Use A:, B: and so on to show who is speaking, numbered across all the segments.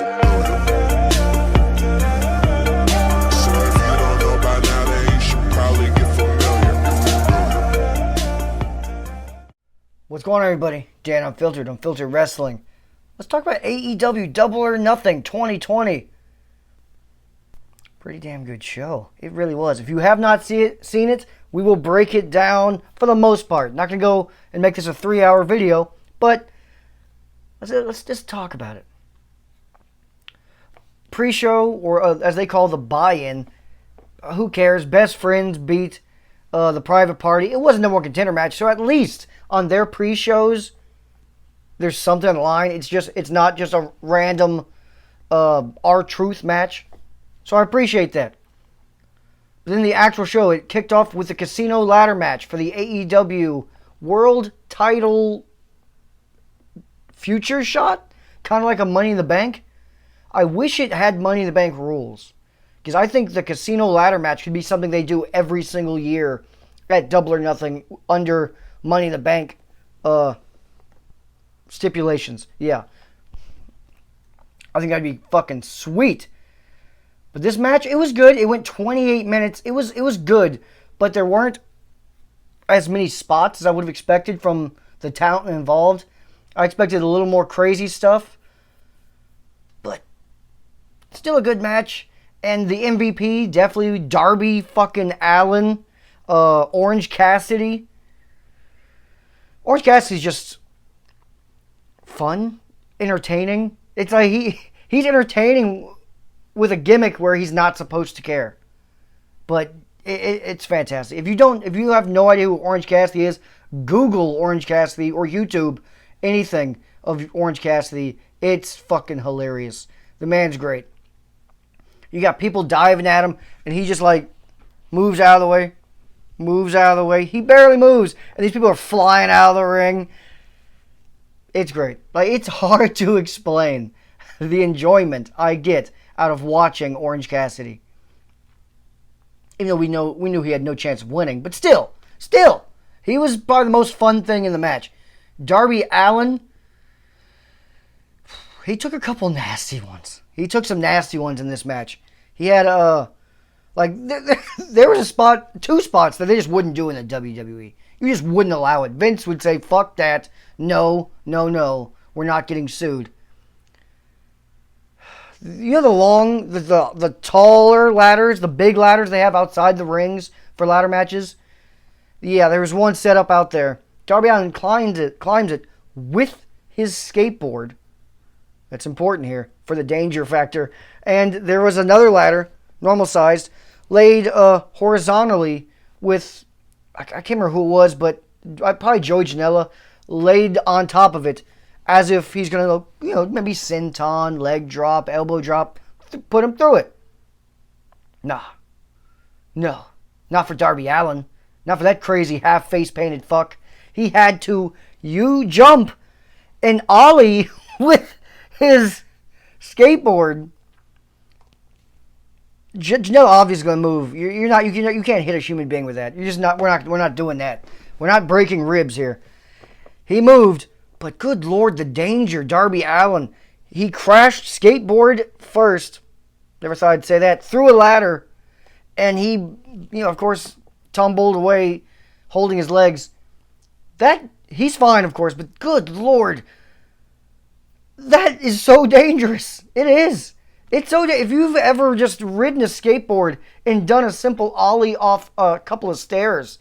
A: What's going on, everybody? Dan Unfiltered Wrestling. Let's talk about AEW Double or Nothing 2020. Pretty damn good show. It really was. If you have not seen it, we will break it down for the most part. Not going to go and make this a 3-hour video, but let's just talk about it. Pre-show, or as they call the buy-in, who cares? Best Friends beat the Private Party. It wasn't a number one contender match, so at least on their pre-shows, there's something on the line. It's not just a random R-Truth match. So I appreciate that. But then the actual show, it kicked off with the Casino Ladder match for the AEW World Title Future Shot. Kind of like a Money in the Bank. I wish it had Money in the Bank rules. Because I think the Casino Ladder match could be something they do every single year at Double or Nothing under Money in the Bank stipulations. Yeah. I think that'd be fucking sweet. But this match, it was good. It went 28 minutes. It was good. But there weren't as many spots as I would have expected from the talent involved. I expected a little more crazy stuff. But still a good match. And the MVP, definitely Darby fucking Allin. Orange Cassidy. Orange Cassidy's just fun, entertaining. It's like he's entertaining with a gimmick where he's not supposed to care. But it's fantastic. If you have no idea who Orange Cassidy is, Google Orange Cassidy or YouTube anything of Orange Cassidy. It's fucking hilarious. The man's great. You got people diving at him, and he just like moves out of the way. Moves out of the way. He barely moves. And these people are flying out of the ring. It's great. Like, it's hard to explain the enjoyment I get out of watching Orange Cassidy. Even though we knew he had no chance of winning. But still, he was probably the most fun thing in the match. Darby Allin, he took a couple nasty ones. He took some nasty ones in this match. He had, there was two spots that they just wouldn't do in the WWE. You just wouldn't allow it. Vince would say, fuck that. No. We're not getting sued. You know the taller ladders, the big ladders they have outside the rings for ladder matches? Yeah, there was one set up out there. Darby Allin climbs it with his skateboard. That's important here for the danger factor. And there was another ladder, normal sized, laid horizontally with, I can't remember who it was, but probably Joey Janela, laid on top of it as if he's going to, maybe senton, leg drop, elbow drop, put him through it. No, not for Darby Allin. Not for that crazy half face painted fuck. He had to jump and ollie with his skateboard. Janela obviously going to move. You can't hit a human being with that. You're just not. We're not doing that. We're not breaking ribs here. He moved, but good lord, the danger. Darby Allin, he crashed skateboard first. Never thought I'd say that. Through a ladder, and he, of course, tumbled away, holding his legs. He's fine, of course, but good lord, that is so dangerous. It is. It's so if you've ever just ridden a skateboard and done a simple ollie off a couple of stairs,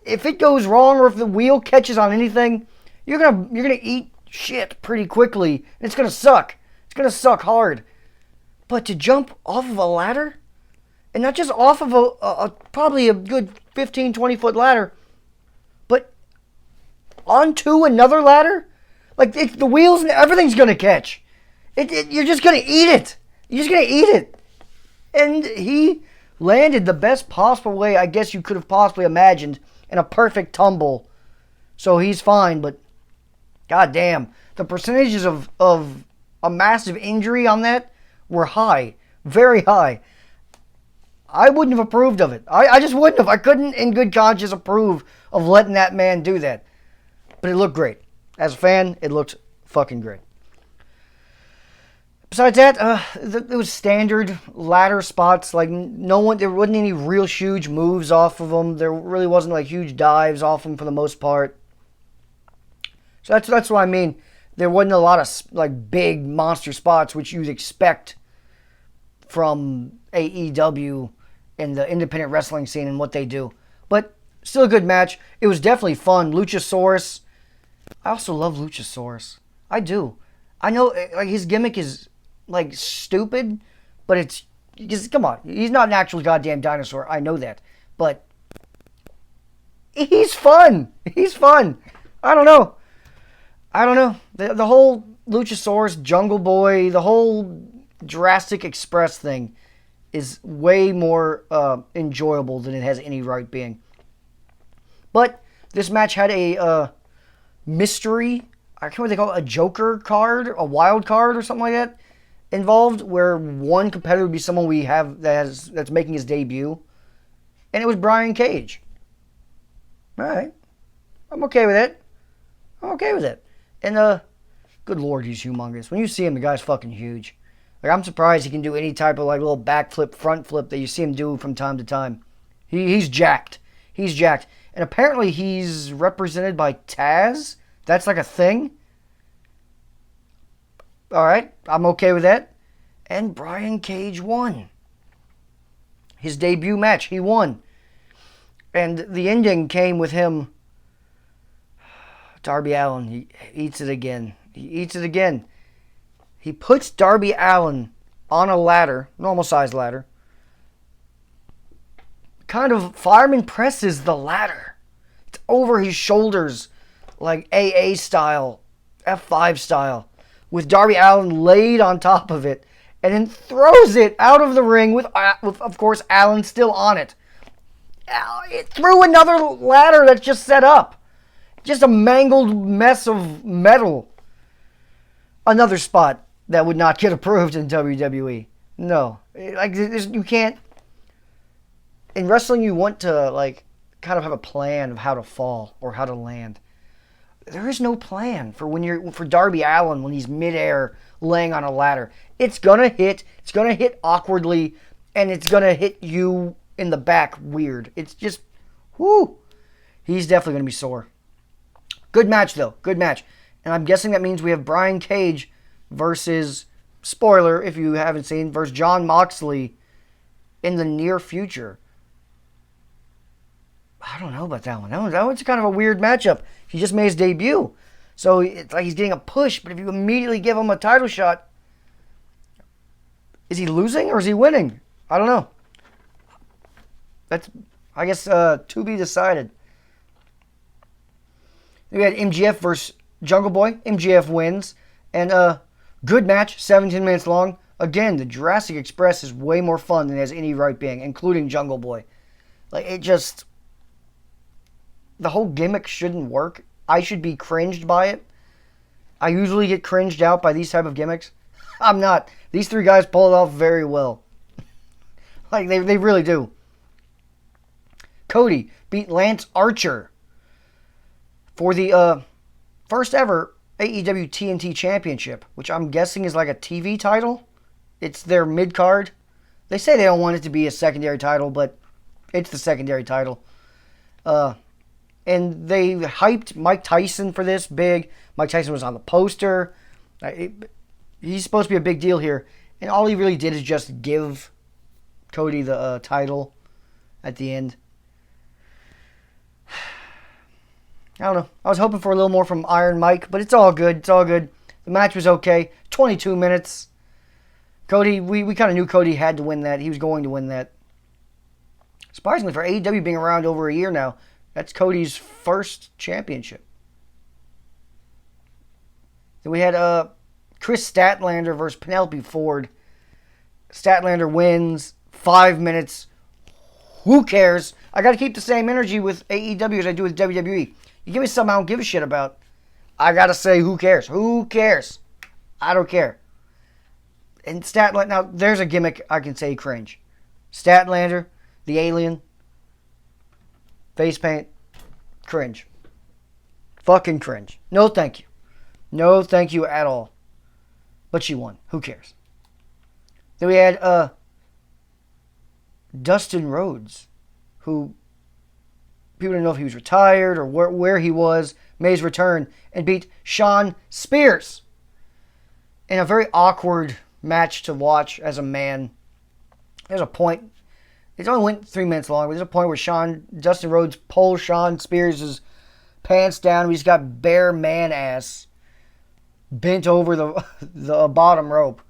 A: if it goes wrong or if the wheel catches on anything, you're gonna eat shit pretty quickly, and it's gonna suck. It's gonna suck hard. But to jump off of a ladder, and not just off of a probably a good 15, 20 foot ladder, but onto another ladder, like the wheels and everything's gonna catch. You're just going to eat it. You're just going to eat it. And he landed the best possible way I guess you could have possibly imagined in a perfect tumble. So he's fine, but goddamn, the percentages of a massive injury on that were high. Very high. I wouldn't have approved of it. I just wouldn't have. I couldn't in good conscience approve of letting that man do that. But it looked great. As a fan, it looked fucking great. Besides that, it was standard ladder spots. Like there wasn't any real huge moves off of them. There really wasn't like huge dives off them for the most part. So that's what I mean. There wasn't a lot of like big monster spots which you'd expect from AEW and the independent wrestling scene and what they do. But still a good match. It was definitely fun. Luchasaurus. I also love Luchasaurus. I do. I know like his gimmick is like stupid, but it's just, come on. He's not an actual goddamn dinosaur. I know that. But he's fun. He's fun. I don't know. The whole Luchasaurus, Jungle Boy, the whole Jurassic Express thing is way more enjoyable than it has any right being. But this match had a mystery, I can't remember what they call it, a Joker card, a wild card or something like that involved, where one competitor would be someone we have that's making his debut, and it was Brian Cage. All right, I'm okay with it. And good lord, he's humongous. When you see him, the guy's fucking huge. Like, I'm surprised he can do any type of like little backflip, front flip that you see him do from time to time. He's jacked. He's jacked. And apparently he's represented by Taz. That's like a thing. All right, I'm okay with that. And Brian Cage won. His debut match, he won. And the ending came with him. Darby Allin, he eats it again. He puts Darby Allin on a ladder, normal size ladder. Kind of fireman presses the ladder. It's over his shoulders, like AA style, F5 style, with Darby Allin laid on top of it, and then throws it out of the ring with of course, Allin still on it. It threw another ladder that's just set up. Just a mangled mess of metal. Another spot that would not get approved in WWE. No. Like, you can't... In wrestling, you want to, like, kind of have a plan of how to fall or how to land. There is no plan for Darby Allin when he's midair laying on a ladder. It's gonna hit awkwardly, and it's gonna hit you in the back weird. It's just, whoo. He's definitely gonna be sore. Good match, though. Good match. And I'm guessing that means we have Brian Cage versus, spoiler if you haven't seen, versus Jon Moxley in the near future. I don't know about that one. That one's kind of a weird matchup. He just made his debut. So it's like he's getting a push, but if you immediately give him a title shot, is he losing or is he winning? I don't know. That's, I guess, to be decided. We had MJF versus Jungle Boy. MJF wins. And good match, 17 minutes long. Again, the Jurassic Express is way more fun than it has any right being, including Jungle Boy. Like, it just... The whole gimmick shouldn't work. I should be cringed by it. I usually get cringed out by these type of gimmicks. I'm not. These three guys pull it off very well. Like, they really do. Cody beat Lance Archer for the first ever AEW TNT Championship, which I'm guessing is like a TV title. It's their mid-card. They say they don't want it to be a secondary title, but it's the secondary title. And they hyped Mike Tyson for this big. Mike Tyson was on the poster. He's supposed to be a big deal here. And all he really did is just give Cody the title at the end. I don't know. I was hoping for a little more from Iron Mike, but it's all good. It's all good. The match was okay. 22 minutes. Cody, we kind of knew Cody had to win that. He was going to win that. Surprisingly, for AEW being around over a year now, that's Cody's first championship. Then we had Chris Statlander versus Penelope Ford. Statlander wins. 5 minutes. Who cares? I got to keep the same energy with AEW as I do with WWE. You give me something I don't give a shit about, I got to say, who cares? Who cares? I don't care. And Statlander, now there's a gimmick I can say cringe. Statlander, the alien, face paint, cringe. Fucking cringe. No thank you. No thank you at all. But she won. Who cares? Then we had Dustin Rhodes, who people didn't know if he was retired or where he was, made his return and beat Shawn Spears in a very awkward match to watch as a man. There's a point, it only went 3 minutes long, but there's a point where Dustin Rhodes pulls Shawn Spears' pants down. He's got bare man ass bent over the bottom rope,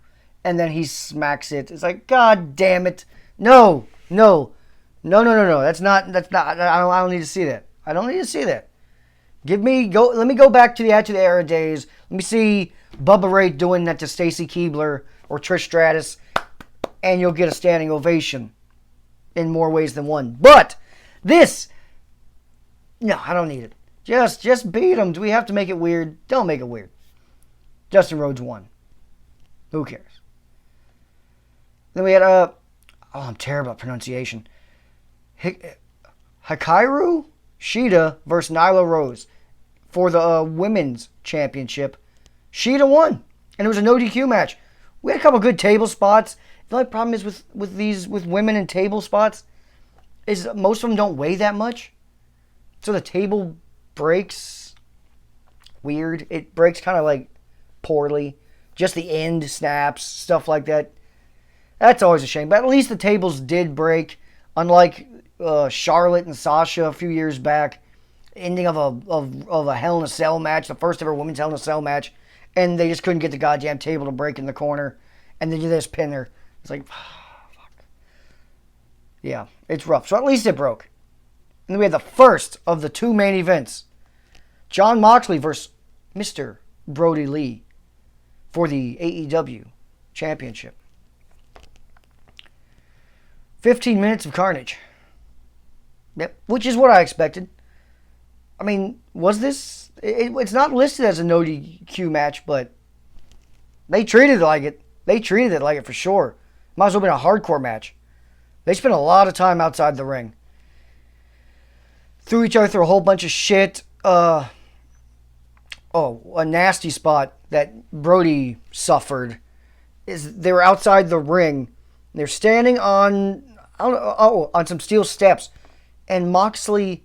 A: and then he smacks it. It's like, God damn it. No. That's not, I don't need to see that. I don't need to see that. Let me go back to the Attitude Era days. Let me see Bubba Ray doing that to Stacy Keibler or Trish Stratus, and you'll get a standing ovation in more ways than one. But this, no, I don't need it. Just beat him. Do we have to make it weird? Don't make it weird. Dustin Rhodes won. Who cares? Then we had I'm terrible at pronunciation. Hikaru Shida versus Nyla Rose for the women's championship. Shida won, and it was a no DQ match. We had a couple good table spots. The only problem is with women in table spots is most of them don't weigh that much, so the table breaks weird. It breaks kind of like poorly. Just the end snaps, stuff like that. That's always a shame. But at least the tables did break, unlike Charlotte and Sasha a few years back. Ending of a Hell in a Cell match, the first ever women's Hell in a Cell match, and they just couldn't get the goddamn table to break in the corner, and then you just pin her. It's like, fuck. Yeah, it's rough. So at least it broke. And then we had the first of the 2 main events. Jon Moxley versus Mr. Brody Lee for the AEW Championship. 15 minutes of carnage. Yep, which is what I expected. I mean, was this... It's not listed as a no DQ match, but they treated it like it. They treated it like it for sure. Might as well have been a hardcore match. They spent a lot of time outside the ring. Threw each other through a whole bunch of shit. A nasty spot that Brody suffered is they were outside the ring. They're standing on some steel steps, and Moxley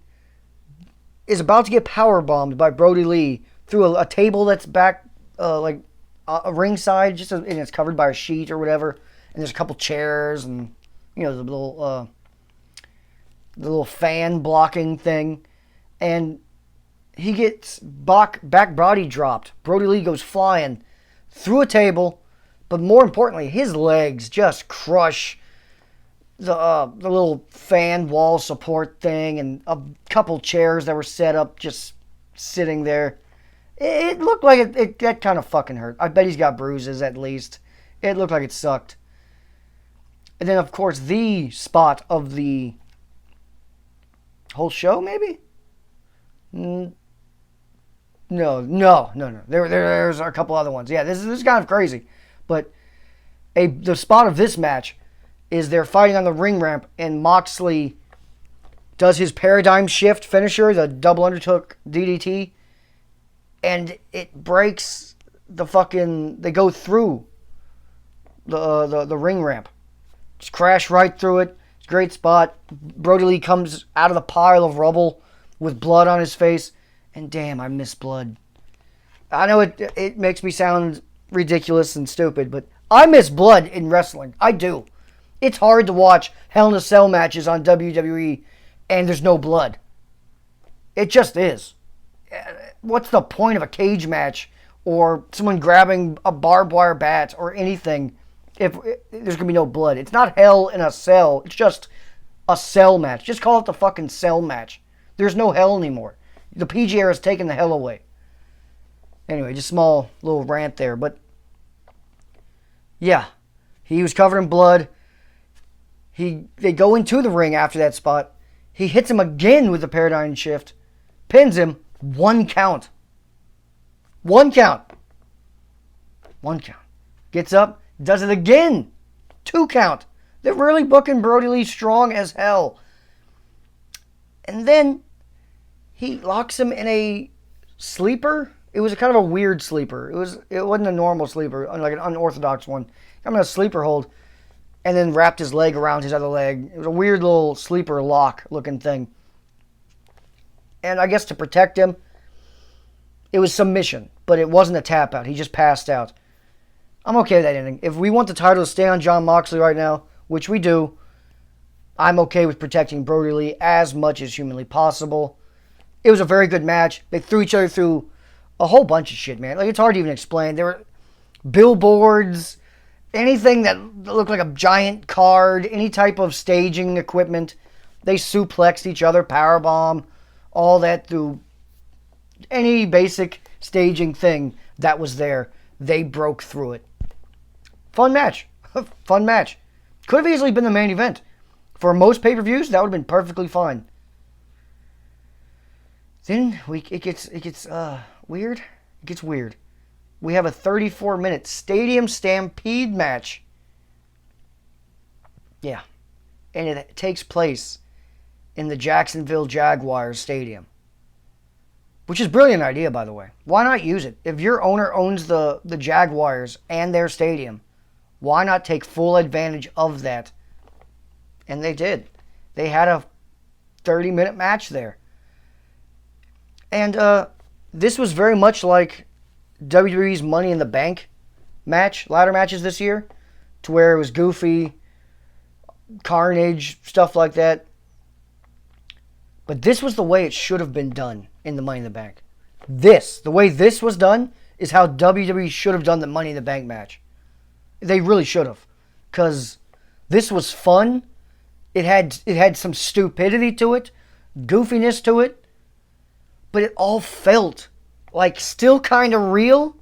A: is about to get powerbombed by Brody Lee through a table that's back like a ringside, and it's covered by a sheet or whatever. And there's a couple chairs and the little fan blocking thing, and he gets back body dropped. Brody Lee goes flying through a table, but more importantly, his legs just crush the little fan wall support thing and a couple chairs that were set up just sitting there. It looked like it that kind of fucking hurt. I bet he's got bruises at least. It looked like it sucked. And then, of course, the spot of the whole show, maybe? No. There's a couple other ones. Yeah, this is kind of crazy. But the spot of this match is they're fighting on the ring ramp, and Moxley does his paradigm shift finisher, the double undertook DDT, and it breaks the fucking... They go through the ring ramp. Just crash right through it. It's a great spot. Brody Lee comes out of the pile of rubble with blood on his face. And damn, I miss blood. I know it makes me sound ridiculous and stupid, but I miss blood in wrestling. I do. It's hard to watch Hell in a Cell matches on WWE and there's no blood. It just is. What's the point of a cage match or someone grabbing a barbed wire bat or anything if there's going to be no blood? It's not Hell in a Cell. It's just a cell match. Just call it the fucking cell match. There's no hell anymore. The PG era has taken the hell away. Anyway, just small little rant there. But, yeah. He was covered in blood. They go into the ring after that spot. He hits him again with the paradigm shift. Pins him. 1 count. 1 count. 1 count. Gets up. Does it again. 2 count. They're really booking Brody Lee strong as hell. And then he locks him in a sleeper. It was kind of a weird sleeper. It wasn't a normal sleeper, like an unorthodox one. I'm in a sleeper hold. and then wrapped his leg around his other leg. It was a weird little sleeper lock looking thing. And I guess to protect him, it was submission, but it wasn't a tap out. He just passed out. I'm okay with that ending. If we want the title to stay on Jon Moxley right now, which we do, I'm okay with protecting Brody Lee as much as humanly possible. It was a very good match. They threw each other through a whole bunch of shit, man. Like, it's hard to even explain. There were billboards, anything that looked like a giant card, any type of staging equipment. They suplexed each other, powerbomb, all that through any basic staging thing that was there. They broke through it. Fun match. Fun match. Could have easily been the main event. For most pay-per-views, that would have been perfectly fine. Then it gets weird. It gets weird. We have a 34-minute Stadium Stampede match. Yeah. And it takes place in the Jacksonville Jaguars Stadium. Which is a brilliant idea, by the way. Why not use it? If your owner owns the Jaguars and their stadium, why not take full advantage of that? And they did. They had a 30-minute match there. And this was very much like WWE's Money in the Bank ladder matches this year, to where it was goofy, carnage, stuff like that. But this was the way it should have been done in the Money in the Bank. The way this was done, is how WWE should have done the Money in the Bank match. They really should have. Because this was fun. It had some stupidity to it, goofiness to it, but it all felt like still kind of real.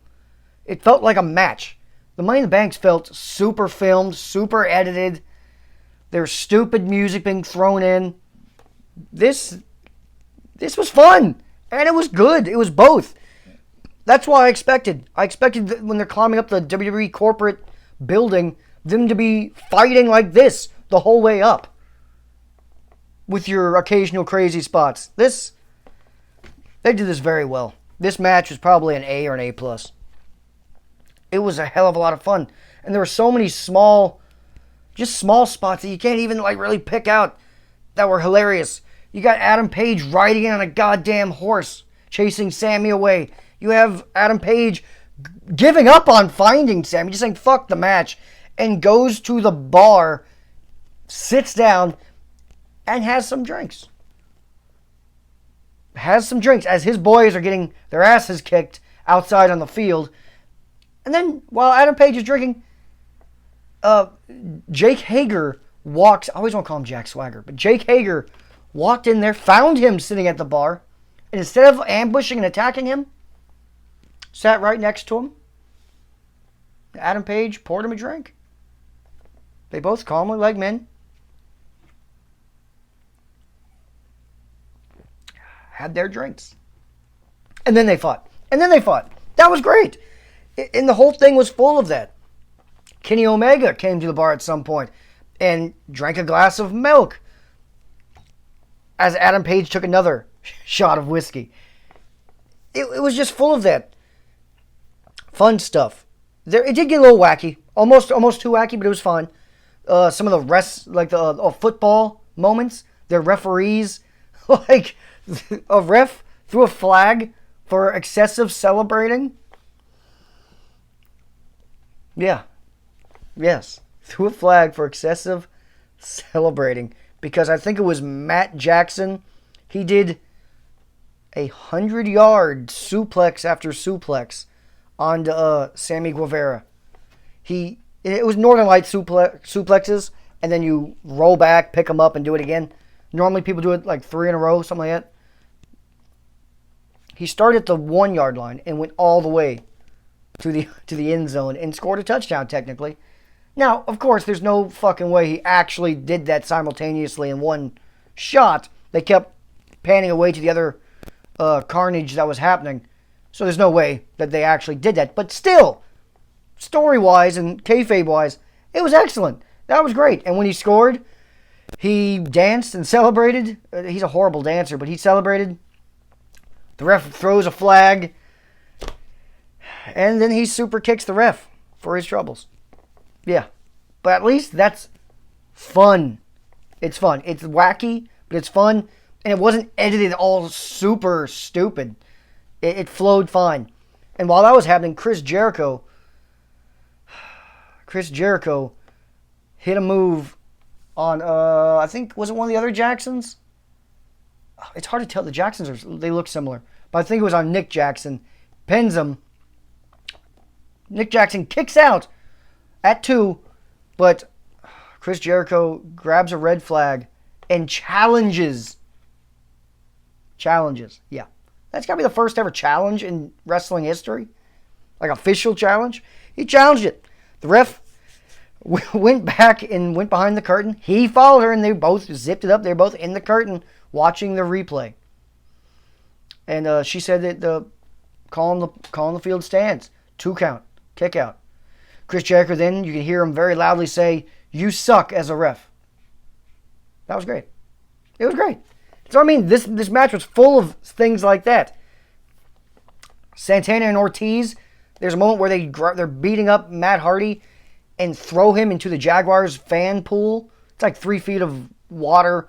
A: It felt like a match. The Money in the Banks felt super filmed, super edited. There's stupid music being thrown in. This was fun, and it was good. It was both. That's what I expected. I expected when they're climbing up the WWE corporate building, them to be fighting like this the whole way up, with your occasional crazy spots. They did this very well. This match was probably an A or an A+. It was a hell of a lot of fun. And there were so many small spots that you can't even really pick out that were hilarious. You got Adam Page riding in on a goddamn horse, chasing Sammy away. You have Adam Page giving up on finding Sammy, just saying fuck the match, and goes to the bar, sits down, and has some drinks. As his boys are getting their asses kicked outside on the field. And then, while Adam Page is drinking, Jake Hager walks... I always want to call him Jack Swagger. But Jake Hager walked in there, found him sitting at the bar, and instead of ambushing and attacking him, sat right next to him. Adam Page poured him a drink. They both calmly, like men, had their drinks. And then they fought. That was great. And the whole thing was full of that. Kenny Omega came to the bar at some point and drank a glass of milk as Adam Page took another shot of whiskey. It was just full of that fun stuff. It did get a little wacky. Almost too wacky, but it was fun. Some of the the football moments, their referees, like a ref threw a flag for excessive celebrating. Yeah. Yes. Threw a flag for excessive celebrating. Because I think it was Matt Jackson. He did 100-yard suplex after suplex onto Sammy Guevara. It was Northern Light suplexes, and then you roll back, pick them up, and do it again. Normally people do it like 3 in a row, something like that. He started at the 1-yard line and went all the way to the end zone and scored a touchdown, technically. Now, of course, there's no fucking way he actually did that simultaneously in one shot. They kept panning away to the other carnage that was happening. So there's no way that they actually did that. But still, story-wise and kayfabe-wise, it was excellent. That was great. And when he scored, he danced and celebrated. He's a horrible dancer, but he celebrated. The ref throws a flag. And then he super kicks the ref for his troubles. Yeah. But at least that's fun. It's fun. It's wacky, but it's fun. And it wasn't edited all super stupid. It flowed fine. And while that was happening, Chris Jericho hit a move on, I think, was it one of the other Jacksons? It's hard to tell. The Jacksons, they look similar. But I think it was on Nick Jackson. Pins him. Nick Jackson kicks out at 2, but Chris Jericho grabs a red flag and challenges. Yeah. That's got to be the first ever challenge in wrestling history. Like official challenge. He challenged it. The ref went back and went behind the curtain. He followed her and they both zipped it up. They were both in the curtain watching the replay. And she said that calling the field stands. 2 count. Kick out. Chris Jericho then, you can hear him very loudly say, "You suck" as a ref. That was great. It was great. So I mean, this match was full of things like that. Santana and Ortiz, there's a moment where they're beating up Matt Hardy and throw him into the Jaguars fan pool. It's like 3 feet of water.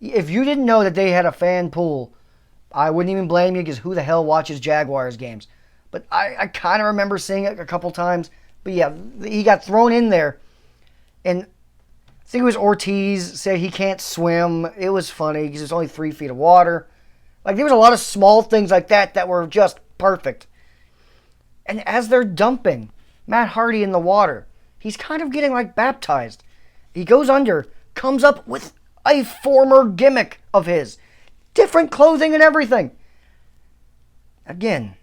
A: If you didn't know that they had a fan pool, I wouldn't even blame you, because who the hell watches Jaguars games? But I kind of remember seeing it a couple times. But yeah, he got thrown in there. And I think it was Ortiz said he can't swim. It was funny because it's only 3 feet of water. Like, there was a lot of small things like that were just perfect. And as they're dumping Matt Hardy in the water, he's kind of getting like baptized. He goes under, comes up with a former gimmick of his. Different clothing and everything. Again,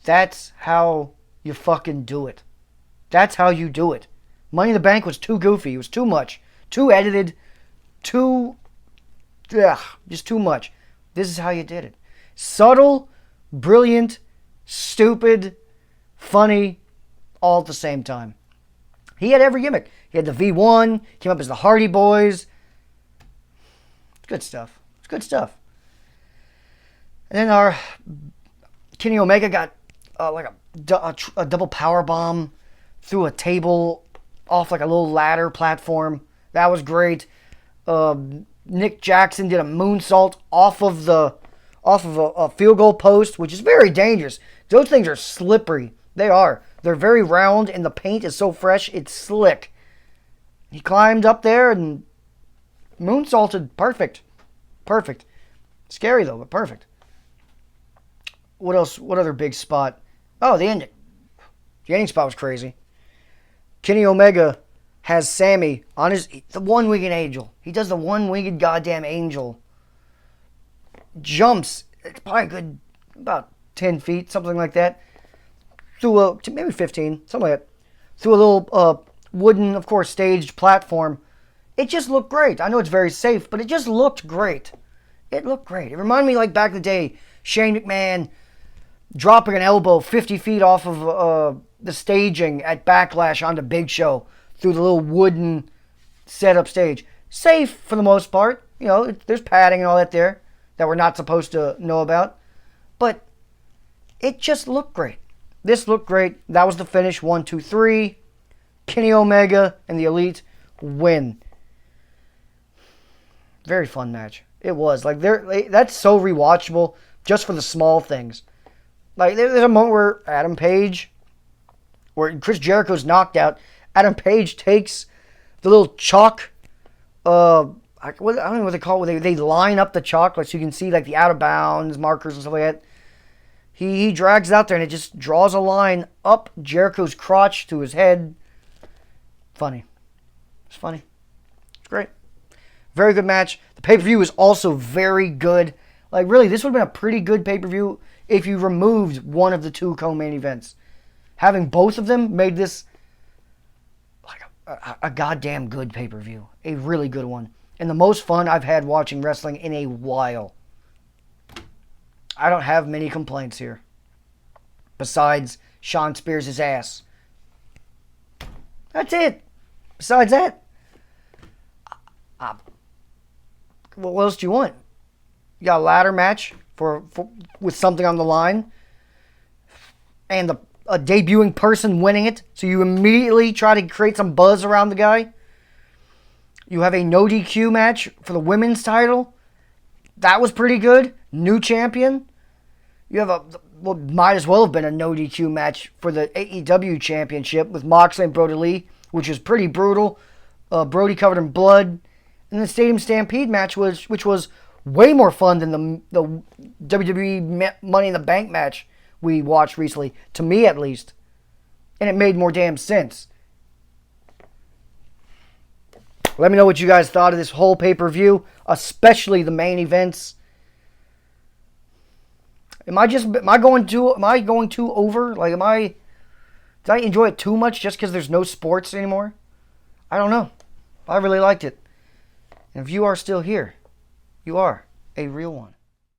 A: that's how you fucking do it. That's how you do it. Money in the Bank was too goofy. It was too much. Too edited. Just too much. This is how you did it. Subtle, brilliant, stupid, funny, all at the same time. He had every gimmick. He had the V1, came up as the Hardy Boys. It's good stuff. It's good stuff. And then our Kenny Omega got like a double power bomb through a table off like a little ladder platform. That was great. Nick Jackson did a moonsault off of a field goal post, which is very dangerous. Those things are slippery. They are. They're very round, and the paint is so fresh, it's slick. He climbed up there and moonsaulted. Perfect. Perfect. Scary, though, but perfect. What else? What other big spot? Oh, the ending. The ending spot was crazy. Kenny Omega has Sammy on the one-winged angel. He does the one-winged goddamn angel. Jumps. It's probably a good, about 10 feet, something like that. Through maybe 15, something like that. Through a little wooden, of course, staged platform. It just looked great. I know it's very safe, but it just looked great. It looked great. It reminded me like back in the day, Shane McMahon dropping an elbow 50 feet off of the staging at Backlash onto Big Show through the little wooden setup stage. Safe for the most part. You know, there's padding and all that there that we're not supposed to know about. But it just looked great. This looked great. That was the finish. 1, 2, 3. Kenny Omega and the Elite win. Very fun match. It was. Like, that's so rewatchable just for the small things. Like, there's a moment where Adam Page, where Chris Jericho's knocked out, Adam Page takes the little chalk, I don't know what they call it, they line up the chalk, like, so you can see, like, the out-of-bounds markers and stuff like that. He drags it out there, and it just draws a line up Jericho's crotch to his head. Funny. It's funny. It's great. Very good match. The pay-per-view is also very good. Like, really, this would have been a pretty good pay-per-view if you removed one of the 2 co-main events. Having both of them made this like a goddamn good pay-per-view. A really good one. And the most fun I've had watching wrestling in a while. I don't have many complaints here. Besides Sean Spears' ass. That's it. Besides that, what else do you want? You got a ladder match with something on the line. And a debuting person winning it, so you immediately try to create some buzz around the guy. You have a no DQ match for the women's title. That was pretty good. New champion. You have might as well have been a no DQ match for the AEW championship with Moxley and Brody Lee, which was pretty brutal. Brody covered in blood. And the Stadium Stampede match which was way more fun than the WWE Money in the Bank match we watched recently, to me at least. And it made more damn sense. Let me know what you guys thought of this whole pay-per-view, especially the main events. Am I going too over? Like, did I enjoy it too much just because there's no sports anymore? I don't know. I really liked it. And if you are still here, you are a real one.